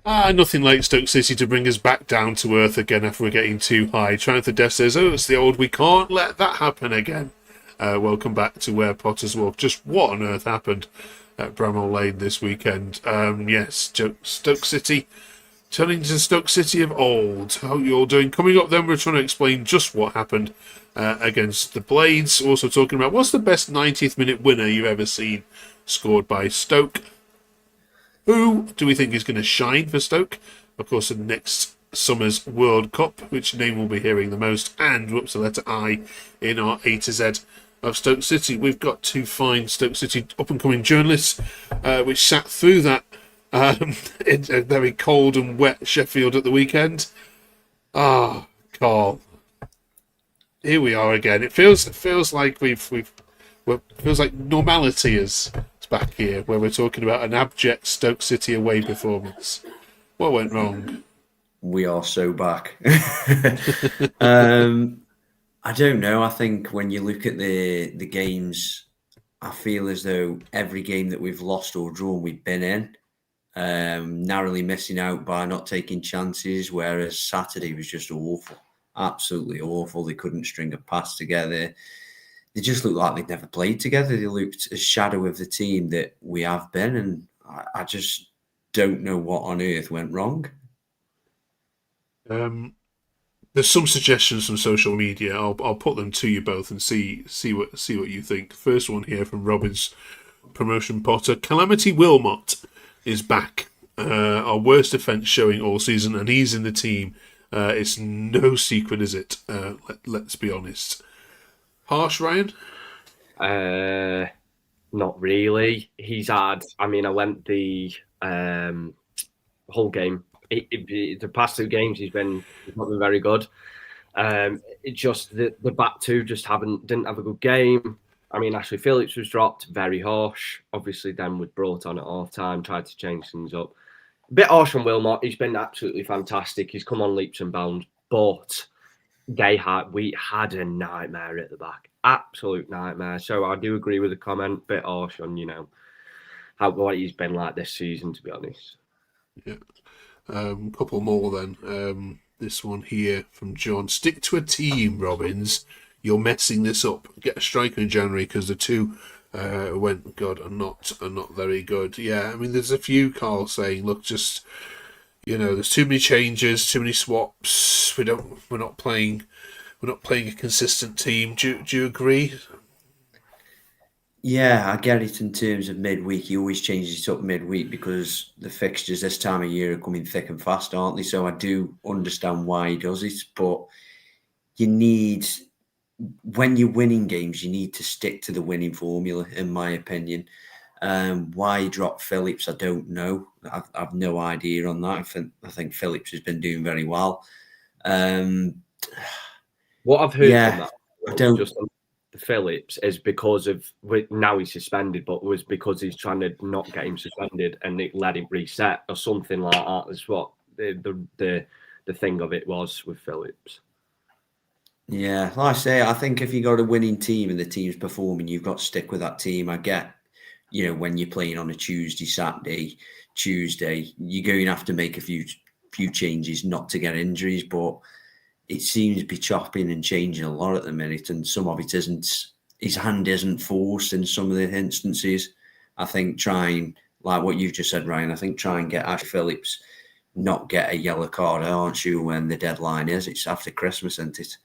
Nothing like Stoke City to bring us back down to earth again after we're getting too high. Trying Death says, it's the old, we can't let that happen again. Welcome back to Where Potters Walk. Just what on earth happened at Bramall Lane this weekend? Yes, Stoke City, turning to Stoke City of old. How you all doing? Coming up then, we're trying to explain just what happened against the Blades. Also talking about what's the best 90th minute winner you've ever seen scored by Stoke. Who do we think is going to shine for Stoke? Of course, in next summer's World Cup, which name we'll be hearing the most, and whoops, the letter I in our A to Z of Stoke City. We've got two fine Stoke City up-and-coming journalists, which sat through that in a very cold and wet Sheffield at the weekend. Carl, here we are again. It feels like feels like normality is back here, where we're talking about an abject Stoke City away performance. What went wrong? We are so back. I don't know. I think when you look at the games, I feel as though every game that we've lost or drawn, we've been in, narrowly missing out by not taking chances, whereas Saturday was just awful. Absolutely awful. They couldn't string a pass together. They just looked like they'd never played together. They looked a shadow of the team that we have been, and I just don't know what on earth went wrong. There's some suggestions from social media. I'll put them to you both and see what you think. First one here from Robin's Promotion Potter. Calamity Wilmot is back. Our worst defence showing all season, and he's in the team. It's no secret, is it? Let's be honest. Harsh, Ryan? Not really. He's had. I mean, I went the whole game. The past two games, he's not been very good. It just the back two just didn't have a good game. I mean, Ashley Phillips was dropped, very harsh. Obviously, then was brought on at half time, tried to change things up. A bit harsh on Wilmot. He's been absolutely fantastic. He's come on leaps and bounds, but we had a nightmare at the back, absolute nightmare. So I do agree with the comment, bit harsh on what he's been like this season, to be honest. Yeah, couple more then. This one here from John: stick to a team, Robbins. You're messing this up. Get a striker in January because the two went good and not very good. Yeah, I mean, there's a few Carl saying, look, just. There's too many changes, too many swaps. We're not playing a consistent team. Do you agree? Yeah, I get it in terms of midweek. He always changes it up midweek because the fixtures this time of year are coming thick and fast, aren't they? So I do understand why he does it. But when you're winning games, you need to stick to the winning formula, in my opinion. Why he dropped Phillips, I don't know. I've no idea on that. I think Phillips has been doing very well. What I've heard from that, I don't. Just on the Phillips is because of now he's suspended, but was because he's trying to not get him suspended and it let him reset or something like that. That's what the thing of it was with Phillips. Yeah, like I say, I think if you got a winning team and the team's performing, you've got to stick with that team. I get. When you're playing on a Tuesday, you're going to have to make a few changes not to get injuries, but it seems to be chopping and changing a lot at the minute, and some of it isn't. His hand isn't forced in some of the instances. I think trying, like what you've just said, Ryan, try and get Ash Phillips not get a yellow card, aren't you, when the deadline is? It's after Christmas, isn't it?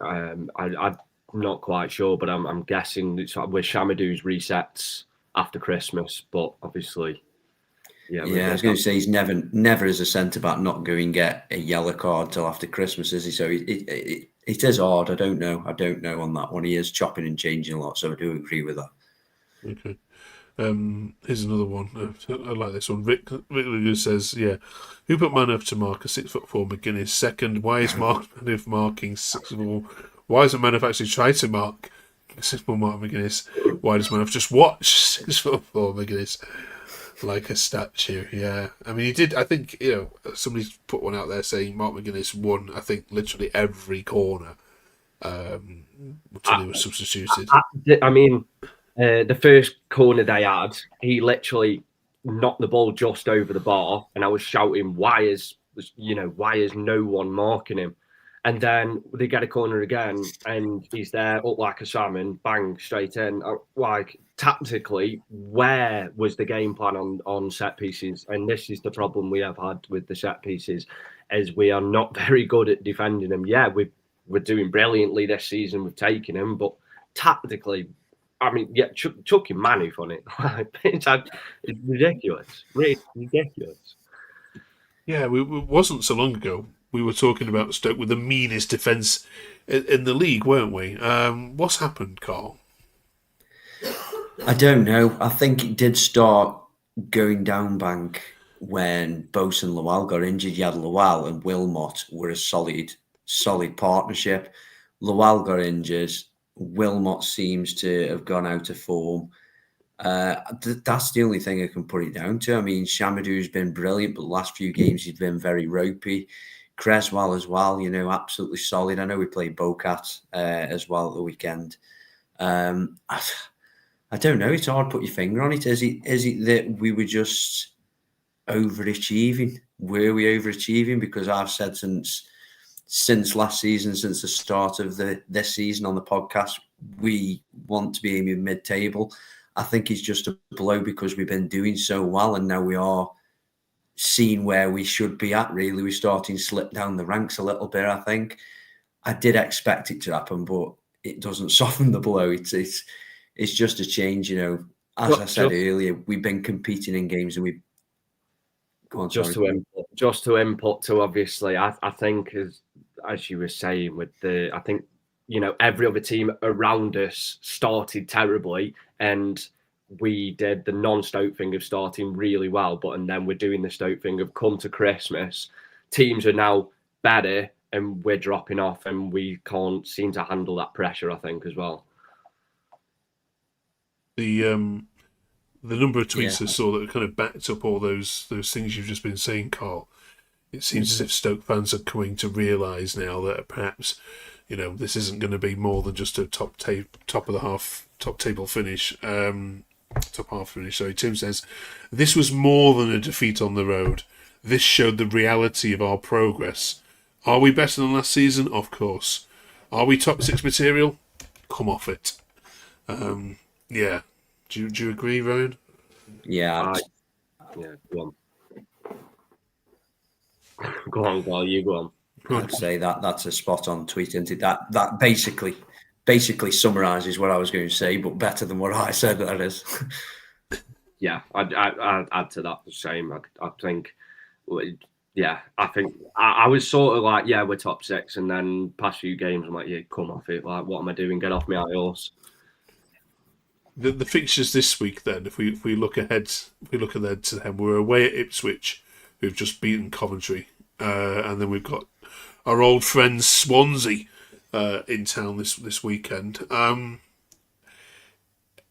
I'm not quite sure, but I'm guessing it's with Shamadou's resets after Christmas, but obviously, I was going to say he's never as a centre back not going get a yellow card till after Christmas, is he? So it is hard. I don't know on that one. He is chopping and changing a lot, so I do agree with that. Okay. Here's another one. I like this one. Rick says, who put Manoff to mark a 6'4" McGuinness? Second, why is Manoff marking 6'4"? Why hasn't Manoff actually tried to mark 6'4" Mark McGuinness? Why does Manoff just watch 6'4" McGuinness like a statue? Yeah, I mean, he did. I think somebody's put one out there saying Mark McGuinness won. I think literally every corner until he was substituted. I mean, the first corner they had, he literally knocked the ball just over the bar, and I was shouting, why is no one marking him? And then they get a corner again, and he's there up like a salmon, bang, straight in. Like, tactically, where was the game plan on set pieces? And this is the problem we have had with the set pieces, is we are not very good at defending them. Yeah, we're doing brilliantly this season with taking them, but tactically, I mean, yeah, chucking Manuf on it. It's ridiculous. Really ridiculous. Yeah, it wasn't so long ago. We were talking about Stoke with the meanest defence in the league, weren't we? What's happened, Carl? I don't know. I think it did start going down bank when Bose and Lowell got injured. You had Lowell and Wilmot were a solid partnership. Lowell got injured. Wilmot seems to have gone out of form. That's the only thing I can put it down to. I mean, Shamadou's been brilliant, but the last few games he's been very ropey. Creswell as well, absolutely solid. I know we played Bocat as well at the weekend. I don't know. It's hard to put your finger on it. Is it that we were just overachieving? Were we overachieving? Because I've said since last season, since the start of this season on the podcast, we want to be aiming mid-table. I think it's just a blow because we've been doing so well, and now we are seeing where we should be at. Really, we're starting to slip down the ranks a little bit. I think I did expect it to happen, but it doesn't soften the blow. It's just a change, As I said earlier, we've been competing in games, and we've gone. Just to input to obviously, I think as you were saying with I think every other team around us started terribly, and we did the non-Stoke thing of starting really well, and then we're doing the Stoke thing of come to Christmas, teams are now better and we're dropping off, and we can't seem to handle that pressure, I think, as well. The number of tweets I saw that kind of backed up all those things you've just been saying, Carl. It seems as if Stoke fans are coming to realise now that perhaps, this isn't going to be more than just a top table finish. Top half finish. Sorry, Tim says, this was more than a defeat on the road. This showed the reality of our progress. Are we better than last season? Of course. Are we top 6 material? Come off it. Yeah. Do you agree, Ryan? Yeah. Go on. Go on, Carl. You go on. I'd say that's a spot on tweet, isn't it? That basically summarises what I was going to say, but better than what I said, that is. Yeah, I'd add to that the same. I think, I think I was sort of like, we're top 6, and then past few games, I'm like, come off it. Like, what am I doing? Get off my high horse. The fixtures this week, then, if we look ahead to them, we're away at Ipswich, who've just beaten Coventry, and then we've got our old friends Swansea in town this weekend.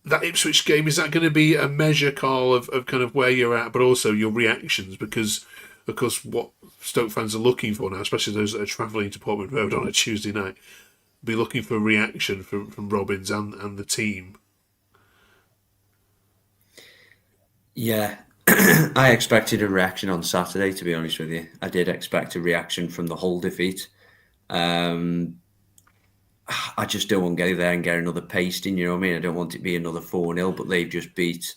That Ipswich game, is that going to be a measure, Carl, of kind of where you're at, but also your reactions? Because, of course, what Stoke fans are looking for now, especially those that are travelling to Portman Road on a Tuesday night, be looking for a reaction from Robbins and the team. Yeah, I expected a reaction on Saturday, to be honest with you. I did expect a reaction from the Hull defeat. I just don't want to go there and get another pasting, you know what I mean? I don't want it to be another 4-0, but they've just beat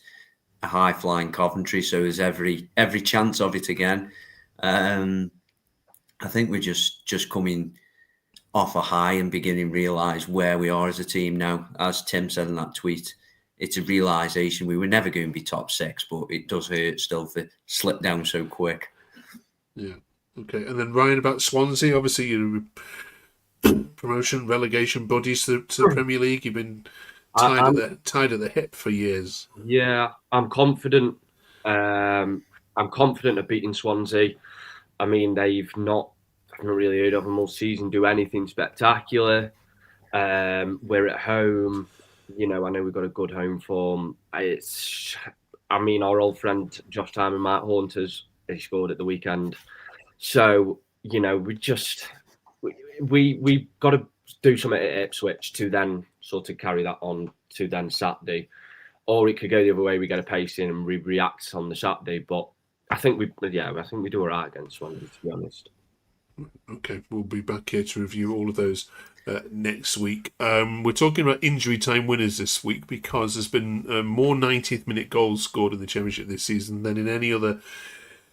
a high-flying Coventry, so there's every chance of it again. I think we're just coming off a high and beginning to realise where we are as a team now. As Tim said in that tweet, it's a realisation we were never going to be top 6, but it does hurt still to slip down so quick. Yeah, okay. And then Ryan, about Swansea, obviously you're promotion, relegation buddies to the Premier League. You've been tied at the hip for years. Yeah, I'm confident. I'm confident of beating Swansea. I mean, I haven't really heard of them all season do anything spectacular. We're at home. I know we've got a good home form. Our old friend Josh Time and Matt Haunters, he scored at the weekend. So, we got to do something at Ipswich to then sort of carry that on to then Saturday. or it could go the other way. We get a pacing and we react on the Saturday. But I think we do all right against Swansea, to be honest. Okay, we'll be back here to review all of those next week. We're talking about injury time winners this week because there's been more 90th minute goals scored in the Championship this season than in any other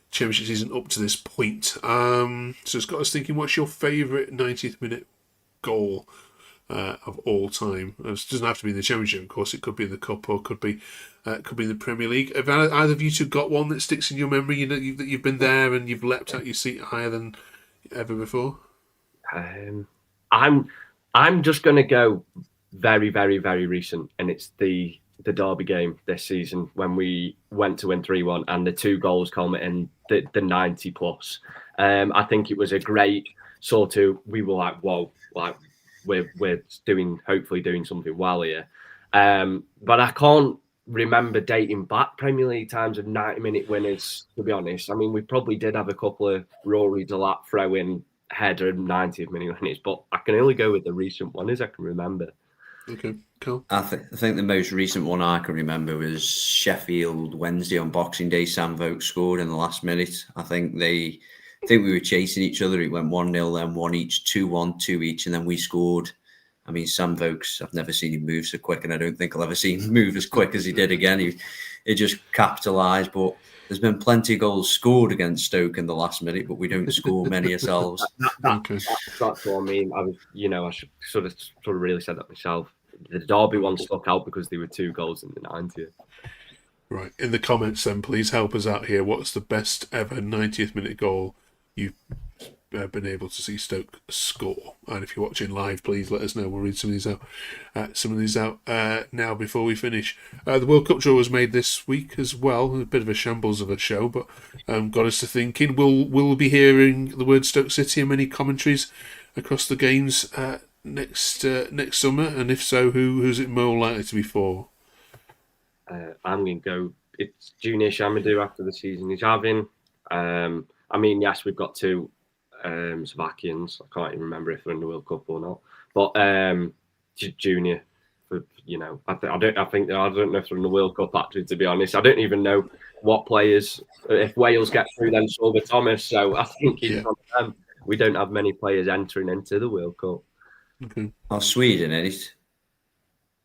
Championship season up to this point. So it's got us thinking, what's your favourite 90th minute goal of all time? It doesn't have to be in the Championship, of course. It could be in the Cup or could be in the Premier League. Have either of you two got one that sticks in your memory? You know that you've been there and you've leapt out your seat higher than ever before? I'm just going to go very, very, very recent, and it's the Derby game this season when we went to win 3-1 and the 2 goals culminating the 90 plus. I think it was a great sort of, we were like, whoa, like we're hopefully doing something well here. But I can't remember dating back Premier League times of 90-minute winners, to be honest. I mean, we probably did have a couple of Rory Delat throw-in header 90th minute winners, but I can only go with the recent one as I can remember. Okay, cool. I think the most recent one I can remember was Sheffield Wednesday on Boxing Day. Sam Vokes scored in the last minute. I think we were chasing each other. It went 1-0, then 1 each, 2-1, 2 each, and then we scored. I mean, Sam Vokes, I've never seen him move so quick, and I don't think I'll ever see him move as quick as he did again. He just capitalised. But there's been plenty of goals scored against Stoke in the last minute, but we don't score many ourselves. That's what I mean. I should sort of really said that myself. The Derby one stuck out because there were 2 goals in the 90th. Right. In the comments then, please help us out here. What's the best ever 90th minute goal you've been able to see Stoke score? And if you're watching live, please let us know. We'll read some of these out now before we finish. The World Cup draw was made this week as well. A bit of a shambles of a show, but got us to thinking. We'll be hearing the word Stoke City in many commentaries across the games next summer, and if so, who's it more likely to be for? I'm going to go. It's Junior Shamadou after the season he's having. I mean, yes, we've got 2 Slovakians. I can't even remember if they're in the World Cup or not. But Junior, I don't know if they're in the World Cup actually. To be honest, I don't even know what players. If Wales get through, then Silver Thomas. So I think he's on them. We don't have many players entering into the World Cup. Okay. Oh, Sweden, is it?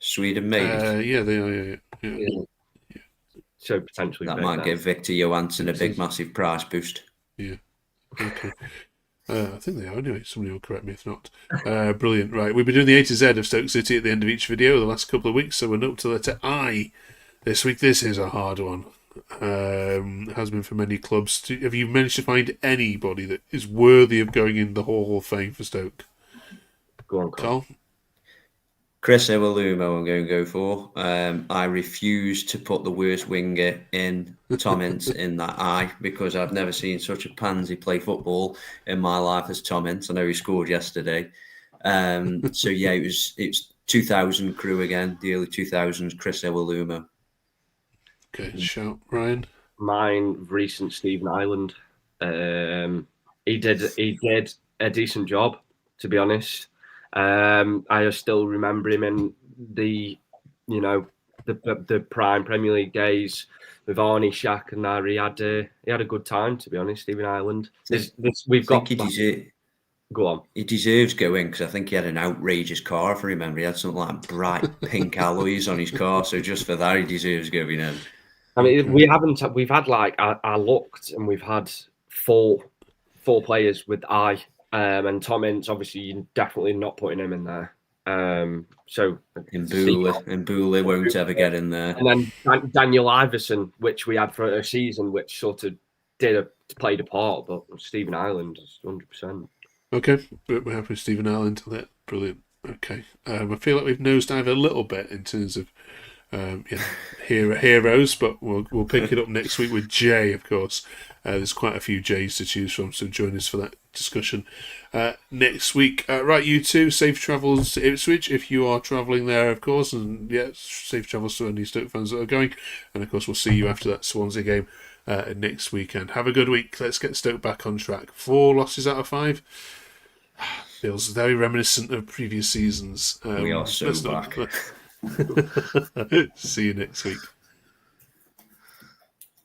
Sweden made it. Yeah, they are. Yeah. So potentially that might give Victor Johansson a big, massive price boost. Yeah. Okay. I think they are anyway. Somebody will correct me if not. Brilliant. Right, we've been doing the A to Z of Stoke City at the end of each video the last couple of weeks, so we're up to letter I this week. This is a hard one. It has been for many clubs. Have you managed to find anybody that is worthy of going in the Hall of Fame for Stoke? Go on, Carl. Chris Iwelumo I'm going to go for. I refuse to put the worst winger in Tom Ince in that eye because I've never seen such a pansy play football in my life as Tom Ince. I know he scored yesterday. So yeah, it's 2000 crew again, the early 2000s, Chris Iwelumo. Okay, shout, Ryan. Mine, recent Stephen Ireland. He did a decent job, to be honest. I still remember him in the prime Premier League days with Arnie, Shaq, and that. He had a good time, to be honest. Stephen Ireland. Go on. He deserves going because I think he had an outrageous car. If I remember, he had something like bright pink alloys on his car. So just for that, he deserves going in. I mean, we've had like I looked, and we've had four players with I. And Tom Ince, obviously, you're definitely not putting him in there. So Mbula won't ever get in there. And then Daniel Iverson, which we had for a season, which sort of played a part, but Stephen Ireland is 100%. Okay, we're happy with Stephen Ireland. Brilliant. Okay, I feel like we've nosedived a little bit in terms of heroes, but we'll pick it up next week with Jay, of course. There's quite a few J's to choose from, so join us for that discussion next week. Right, you two, safe travels to Ipswich if you are travelling there, of course, and safe travels to any Stoke fans that are going. And of course, we'll see you after that Swansea game next weekend. Have a good week. Let's get Stoke back on track. 4 losses out of 5. Feels very reminiscent of previous seasons. We are so back. See you next week.